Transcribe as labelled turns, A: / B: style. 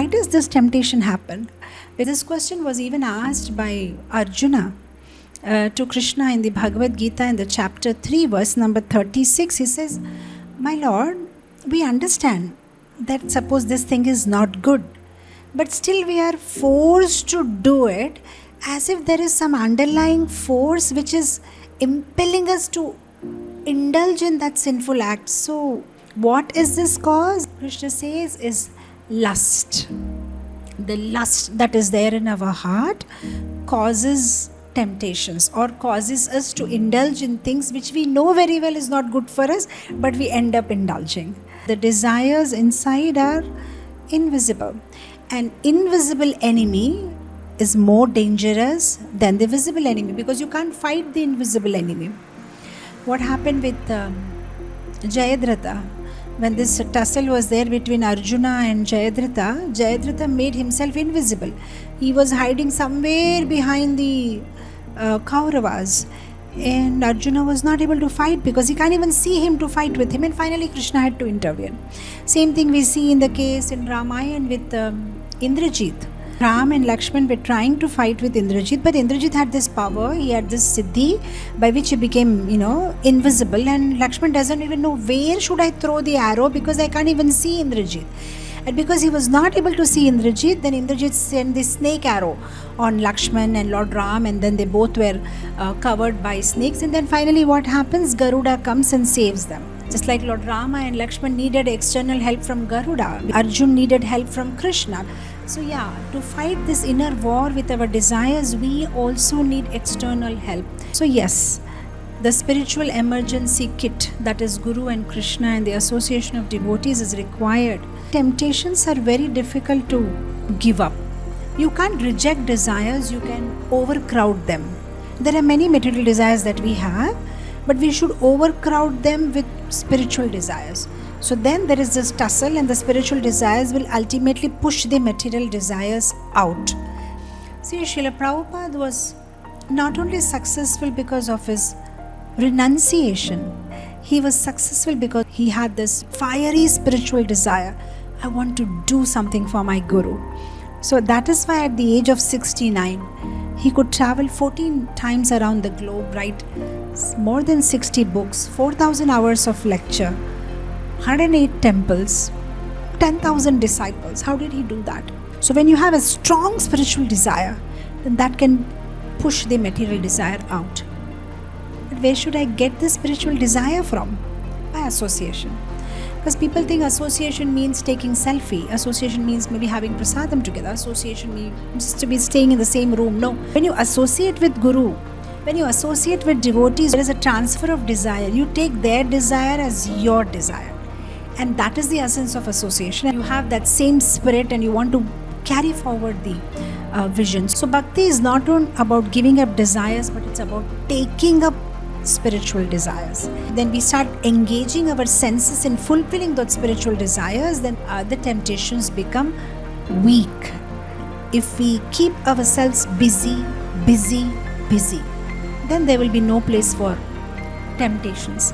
A: why does this temptation happen? This question was even asked by Arjuna to Krishna in the Bhagavad Gita in the chapter 3 verse number 36. He says, my Lord, we understand that suppose this thing is not good, but still we are forced to do it as if there is some underlying force which is impelling us to indulge in that sinful act. So what is this cause? Krishna says is lust. The lust that is there in our heart causes temptations or causes us to indulge in things which we know very well is not good for us, but we end up indulging. The desires inside are invisible. An invisible enemy is more dangerous than the visible enemy because you can't fight the invisible enemy. What happened with Jayadratha? When this tussle was there between Arjuna and Jayadratha made himself invisible. He was hiding somewhere behind the Kauravas, and Arjuna was not able to fight because he can't even see him to fight with him, and finally Krishna had to intervene. Same thing we see in the case in Ramayana with Indrajit. Ram and Lakshman were trying to fight with Indrajit, but Indrajit had this power, he had this siddhi by which he became, invisible, and Lakshman doesn't even know where should I throw the arrow because I can't even see Indrajit. And because he was not able to see Indrajit, then Indrajit sent the snake arrow on Lakshman and Lord Ram, and then they both were covered by snakes, and then finally what happens? Garuda comes and saves them. Just like Lord Rama and Lakshman needed external help from Garuda, Arjun needed help from Krishna. So to fight this inner war with our desires, we also need external help. So yes, the spiritual emergency kit, that is Guru and Krishna and the association of devotees, is required. Temptations are very difficult to give up. You can't reject desires, you can overcrowd them. There are many material desires that we have, but we should overcrowd them with spiritual desires. So then there is this tussle, and the spiritual desires will ultimately push the material desires out. See, Srila Prabhupada was not only successful because of his renunciation, he was successful because he had this fiery spiritual desire. I want to do something for my Guru. So that is why at the age of 69, he could travel 14 times around the globe, write more than 60 books, 4,000 hours of lecture, 108 temples, 10,000 disciples. How did he do that? So when you have a strong spiritual desire, then that can push the material desire out. But where should I get this spiritual desire from? By association. Because people think association means taking selfie. Association means maybe having prasadam together. Association means to be staying in the same room. No. When you associate with Guru, when you associate with devotees, there is a transfer of desire. You take their desire as your desire. And that is the essence of association. You have that same spirit and you want to carry forward the vision. So bhakti is not about giving up desires, but it's about taking up spiritual desires. Then we start engaging our senses in fulfilling those spiritual desires, then the temptations become weak. If we keep ourselves busy, then there will be no place for temptations.